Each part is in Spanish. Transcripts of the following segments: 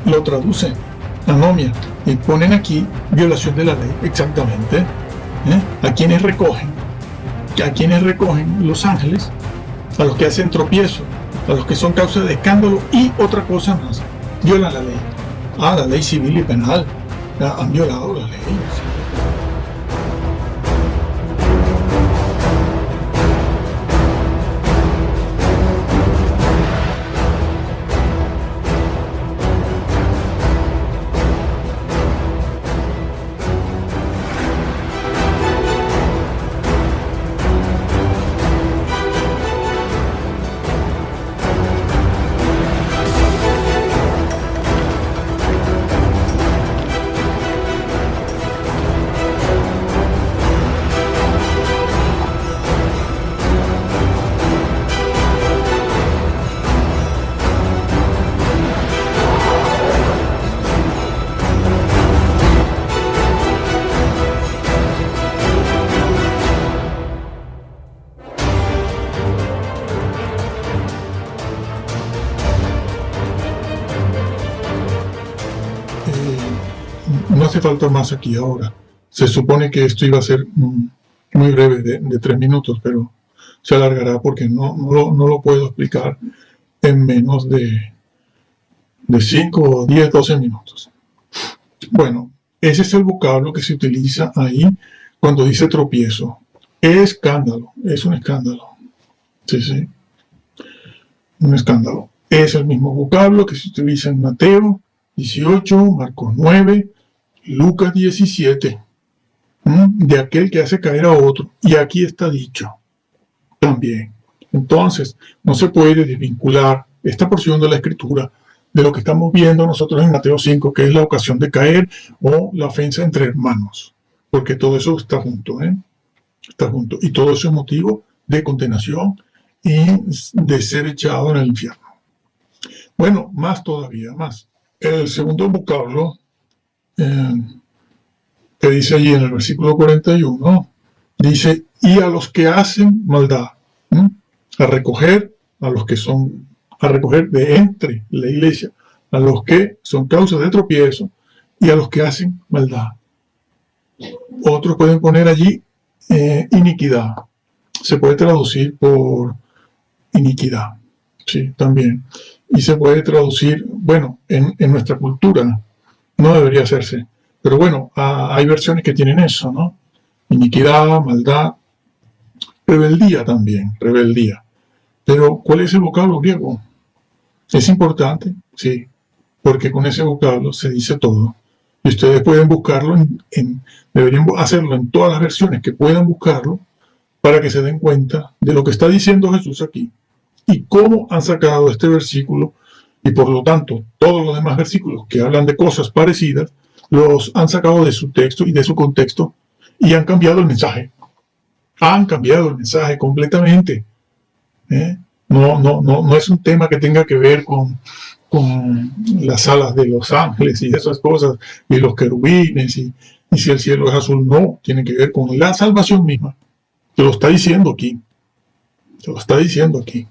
lo traduce anomia y ponen aquí violación de la ley, exactamente. A quienes recogen los ángeles, a los que hacen tropiezo, a los que son causa de escándalo y otra cosa más, violan la ley. La ley civil y penal, han violado la ley. No hace falta más aquí ahora. Se supone que esto iba a ser muy breve, de 3 minutos, pero se alargará porque no lo puedo explicar en menos de 5, 10, 12 minutos. Bueno, ese es el vocablo que se utiliza ahí cuando dice tropiezo. Escándalo, es un escándalo. Sí, un escándalo. Es el mismo vocablo que se utiliza en Mateo 18, Marcos 9, Lucas 17, de aquel que hace caer a otro, y aquí está dicho también. Entonces, no se puede desvincular esta porción de la Escritura de lo que estamos viendo nosotros en Mateo 5, que es la ocasión de caer o la ofensa entre hermanos, porque todo eso está junto, está junto, y todo eso es motivo de condenación y de ser echado en el infierno. Bueno, más todavía, más. El segundo vocablo que dice allí en el versículo 41, dice, y a los que hacen maldad, a recoger de entre la iglesia, a los que son causa de tropiezo y a los que hacen maldad. Otros pueden poner allí iniquidad, se puede traducir por iniquidad, sí, también, y se puede traducir, bueno, en nuestra cultura no debería hacerse, pero bueno, hay versiones que tienen eso, ¿no? Iniquidad, maldad, rebeldía también, rebeldía. Pero, ¿cuál es el vocablo griego? ¿Es importante? Sí, porque con ese vocablo se dice todo. Y ustedes pueden buscarlo, deberían hacerlo en todas las versiones que puedan buscarlo, para que se den cuenta de lo que está diciendo Jesús aquí, y cómo han sacado este versículo, y por lo tanto, todos los demás versículos que hablan de cosas parecidas, los han sacado de su texto y de su contexto, y han cambiado el mensaje. Han cambiado el mensaje completamente. No es un tema que tenga que ver con las alas de los ángeles y esas cosas, y los querubines, y si el cielo es azul. No, tiene que ver con la salvación misma. Se lo está diciendo aquí. Se lo está diciendo aquí.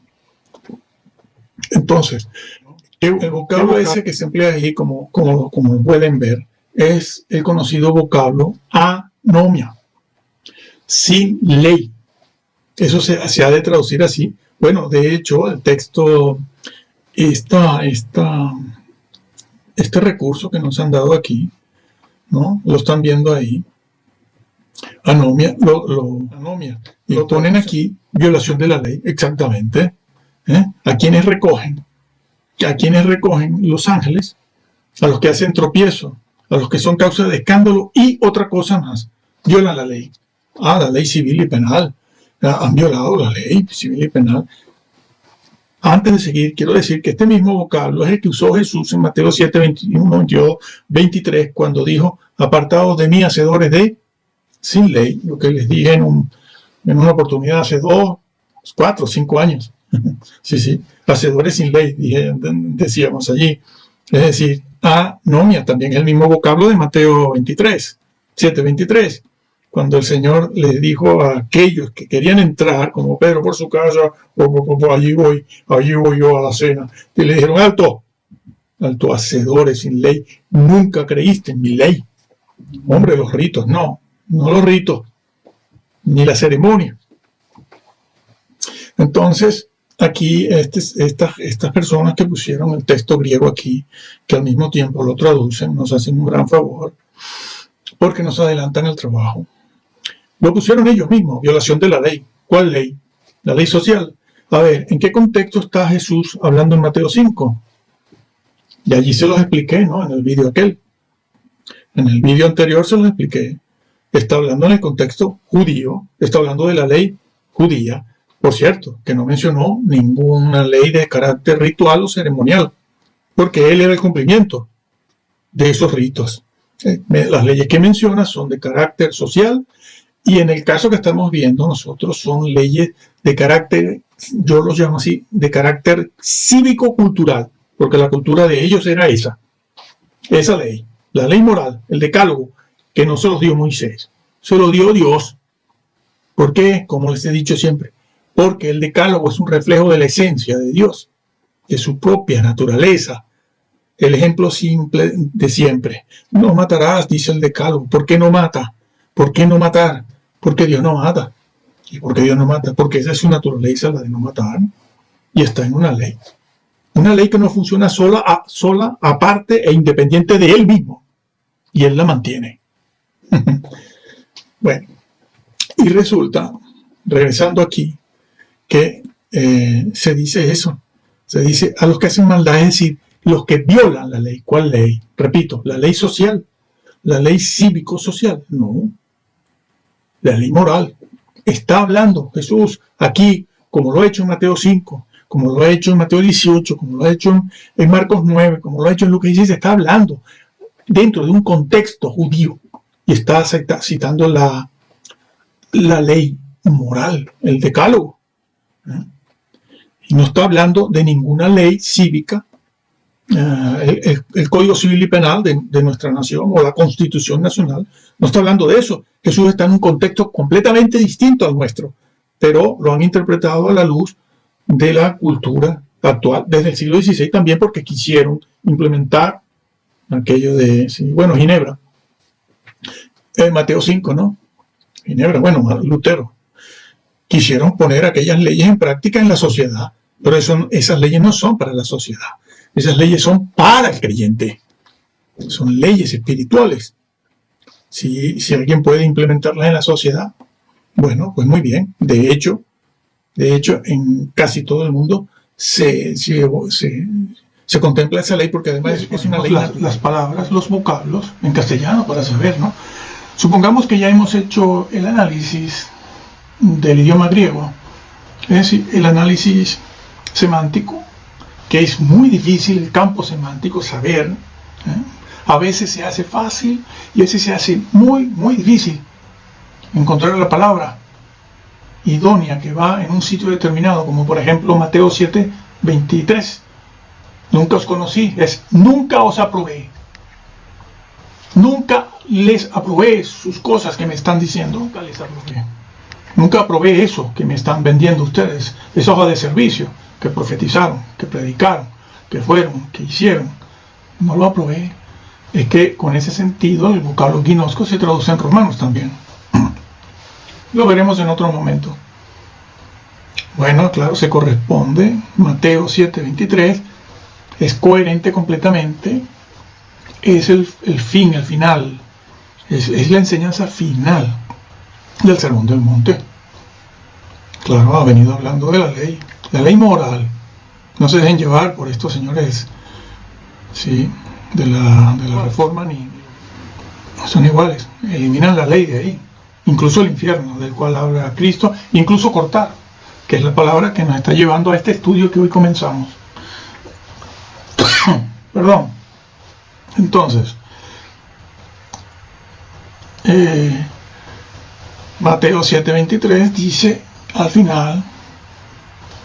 Entonces, el vocablo ese que se emplea ahí, como pueden ver, es el conocido vocablo anomia, sin ley. Eso se ha de traducir así. Bueno, de hecho, el texto, este recurso que nos han dado aquí, ¿no? Lo están viendo ahí. Anomia, anomia. Y lo ponen aquí, violación de la ley, exactamente. A quienes recogen los ángeles, a los que hacen tropiezo, a los que son causa de escándalo y otra cosa más, violan la ley. La ley civil y penal. Han violado la ley civil y penal. Antes de seguir, quiero decir que este mismo vocablo es el que usó Jesús en Mateo 7, 21, 22, 23, cuando dijo, apartados de mí, hacedores de sin ley, lo que les dije en una oportunidad hace 2, 4, 5 años. Sí, hacedores sin ley, decíamos allí. Es decir, anomia, también el mismo vocablo de Mateo 23, 7, 23. Cuando el Señor les dijo a aquellos que querían entrar, como Pedro por su casa, allí voy yo a la cena, y le dijeron, alto, alto hacedores sin ley, nunca creíste en mi ley. Hombre, los ritos, no los ritos, ni la ceremonia. Entonces, aquí estas personas que pusieron el texto griego aquí, que al mismo tiempo lo traducen, nos hacen un gran favor, porque nos adelantan el trabajo. Lo pusieron ellos mismos, violación de la ley. ¿Cuál ley? La ley social. A ver, ¿en qué contexto está Jesús hablando en Mateo 5? Y allí se los expliqué, ¿no? En el vídeo aquel. En el vídeo anterior se los expliqué. Está hablando en el contexto judío, está hablando de la ley judía. Por cierto, que no mencionó ninguna ley de carácter ritual o ceremonial, porque él era el cumplimiento de esos ritos. Las leyes que menciona son de carácter social, y en el caso que estamos viendo nosotros son leyes de carácter, yo los llamo así, de carácter cívico-cultural, porque la cultura de ellos era esa ley, la ley moral, el decálogo, que no se los dio Moisés, se lo dio Dios. ¿Por qué? Como les he dicho siempre, porque el decálogo es un reflejo de la esencia de Dios, de su propia naturaleza. El ejemplo simple de siempre. No matarás, dice el decálogo. ¿Por qué no mata? ¿Por qué no matar? Porque Dios no mata. ¿Y por qué Dios no mata? Porque esa es su naturaleza, la de no matar. Y está en una ley. Una ley que no funciona sola, aparte e independiente de él mismo. Y él la mantiene. Bueno, y resulta, regresando aquí, que se dice eso. Se dice a los que hacen maldad, es decir, los que violan la ley. ¿Cuál ley? Repito, la ley social, la ley cívico-social. No, la ley moral. Está hablando Jesús aquí, como lo ha hecho en Mateo 5, como lo ha hecho en Mateo 18, como lo ha hecho en Marcos 9, como lo ha hecho en Lucas 16, está hablando dentro de un contexto judío y está citando la ley moral, el decálogo. Y no está hablando de ninguna ley cívica, el Código Civil y Penal de nuestra nación o la Constitución Nacional. No está hablando de eso. Jesús está en un contexto completamente distinto al nuestro, pero lo han interpretado a la luz de la cultura actual, desde el siglo XVI también, porque quisieron implementar aquello de, bueno, Ginebra, Mateo 5, ¿no? Ginebra, bueno, Lutero. Quisieron poner aquellas leyes en práctica en la sociedad, pero esas leyes no son para la sociedad. Esas leyes son para el creyente. Son leyes espirituales. Si alguien puede implementarlas en la sociedad, bueno, pues muy bien. De hecho, en casi todo el mundo se contempla esa ley, porque además es una ley. Las palabras, los vocablos en castellano para saber, ¿no? Supongamos que ya hemos hecho el análisis del idioma griego, es decir, el análisis semántico, que es muy difícil el campo semántico saber. A veces se hace fácil y a veces se hace muy, muy difícil encontrar la palabra idónea que va en un sitio determinado, como por ejemplo Mateo 7:23. Nunca os conocí, nunca os aprobé. Nunca les aprobé sus cosas que me están diciendo. Nunca les aprobé. Nunca aprobé eso que me están vendiendo ustedes, esa hoja de servicio que profetizaron, que predicaron, que fueron, que hicieron. No lo aprobé. Es que con ese sentido el vocablo ginosko se traduce en romanos también. Lo veremos en otro momento. Bueno, claro, se corresponde. Mateo 7:23 es coherente completamente. Es el fin, el final. Es la enseñanza final del Sermón del Monte. Claro, ha venido hablando de la ley moral. No se dejen llevar por estos señores, sí, de la reforma, ni son iguales. Eliminan la ley de ahí, incluso el infierno, del cual habla Cristo, incluso cortar, que es la palabra que nos está llevando a este estudio que hoy comenzamos. Perdón. Entonces, Mateo 7:23 dice al final: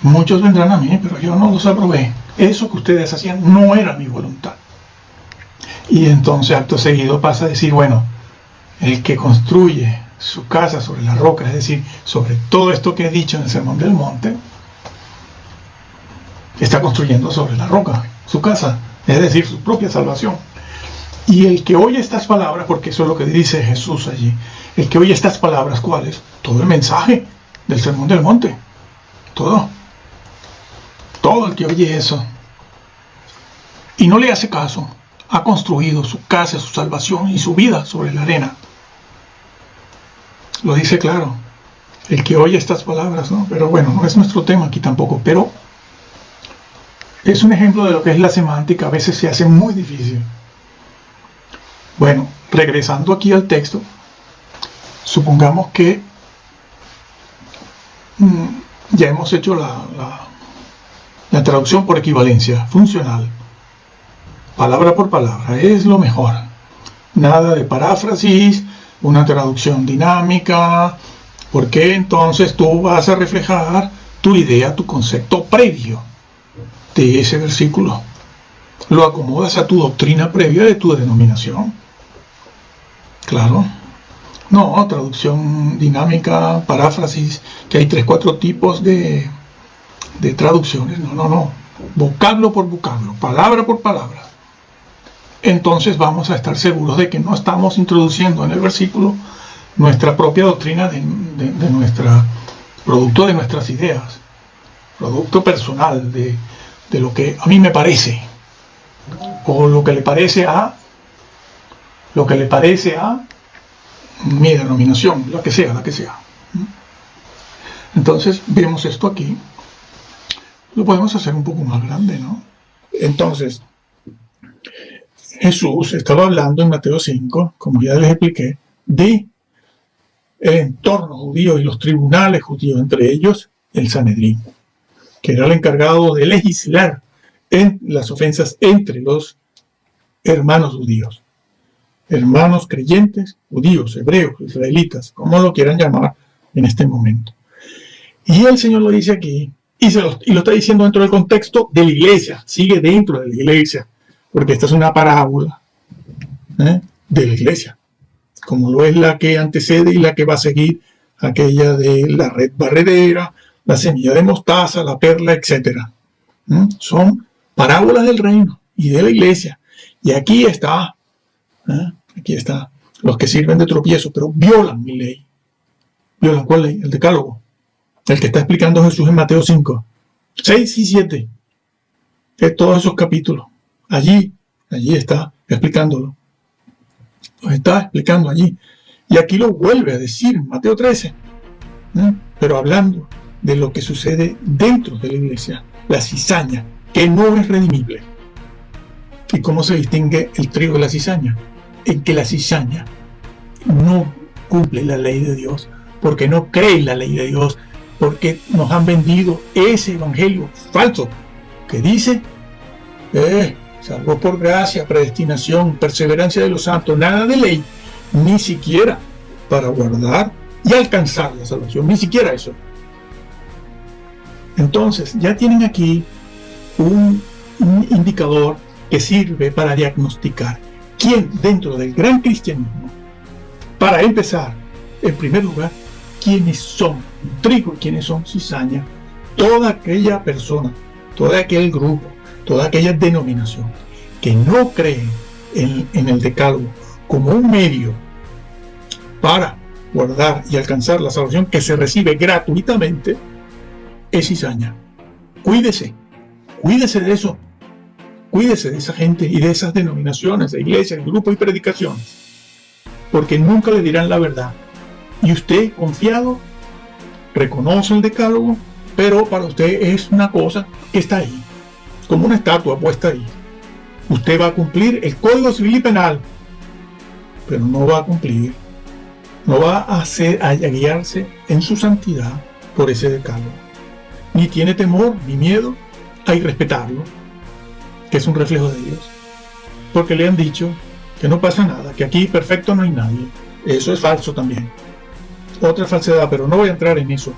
muchos vendrán a mí, pero yo no los aprobé. Eso que ustedes hacían no era mi voluntad. Y entonces acto seguido pasa a decir, bueno, el que construye su casa sobre la roca, es decir, sobre todo esto que he dicho en el Sermón del Monte, está construyendo sobre la roca su casa, es decir, su propia salvación. Y el que oye estas palabras, porque eso es lo que dice Jesús allí, el que oye estas palabras, ¿cuáles? Todo el mensaje del Sermón del Monte, todo el que oye eso y no le hace caso, ha construido su casa, su salvación y su vida sobre la arena. Lo dice claro, el que oye estas palabras, ¿no? Pero bueno, no es nuestro tema aquí tampoco, pero es un ejemplo de lo que es la semántica, a veces se hace muy difícil. Bueno, regresando aquí al texto, supongamos que ya hemos hecho la traducción por equivalencia, funcional, palabra por palabra, es lo mejor. Nada de paráfrasis, una traducción dinámica, porque entonces tú vas a reflejar tu idea, tu concepto previo de ese versículo. Lo acomodas a tu doctrina previa de tu denominación. Claro. No, traducción dinámica, paráfrasis, que hay 3-4 tipos de traducciones. No. Vocablo por vocablo, palabra por palabra. Entonces vamos a estar seguros de que no estamos introduciendo en el versículo nuestra propia doctrina de nuestra, producto de nuestras ideas, producto personal de lo que a mí me parece, o lo que le parece a mi denominación, la que sea. Entonces vemos esto aquí, lo podemos hacer un poco más grande, ¿no? Entonces, Jesús estaba hablando en Mateo 5, como ya les expliqué, de el entorno judío y los tribunales judíos, entre ellos el Sanedrín, que era el encargado de legislar en las ofensas entre los hermanos judíos, hermanos creyentes, judíos, hebreos, israelitas, como lo quieran llamar en este momento. Y el Señor lo dice aquí, y lo está diciendo dentro del contexto de la iglesia, sigue dentro de la iglesia, porque esta es una parábola de la iglesia, como lo es la que antecede y la que va a seguir, aquella de la red barredera, la semilla de mostaza, la perla, etc. Son parábolas del reino y de la iglesia. Y aquí está, los que sirven de tropiezo, pero violan mi ley. ¿Violan cuál ley? El decálogo. El que está explicando Jesús en Mateo 5, 6 y 7. Es todos esos capítulos. Allí está explicándolo. Lo está explicando allí. Y aquí lo vuelve a decir en Mateo 13. Pero hablando de lo que sucede dentro de la iglesia. La cizaña, que no es redimible. ¿Y cómo se distingue el trigo de la cizaña? En que la cizaña no cumple la ley de Dios, porque no cree en la ley de Dios, porque nos han vendido ese evangelio falso que dice salvo por gracia, predestinación, perseverancia de los santos, nada de ley, ni siquiera para guardar y alcanzar la salvación, ni siquiera eso. Entonces ya tienen aquí un indicador que sirve para diagnosticar quién dentro del gran cristianismo, para empezar, en primer lugar, quiénes son trigo, quiénes son cizaña, toda aquella persona, todo aquel grupo, toda aquella denominación que no cree en el decálogo como un medio para guardar y alcanzar la salvación que se recibe gratuitamente, es cizaña. Cuídese de eso. Cuídese de esa gente y de esas denominaciones, de iglesias, grupos y predicaciones, porque nunca le dirán la verdad. Y usted, confiado, reconoce el decálogo, pero para usted es una cosa que está ahí, como una estatua puesta ahí. Usted va a cumplir el Código Civil y Penal, pero no va a cumplir, no va a guiarse en su santidad por ese decálogo. Ni tiene temor, ni miedo a irrespetarlo, que es un reflejo de Dios, porque le han dicho que no pasa nada, que aquí perfecto no hay nadie. Eso es falso también. Otra falsedad, pero no voy a entrar en eso.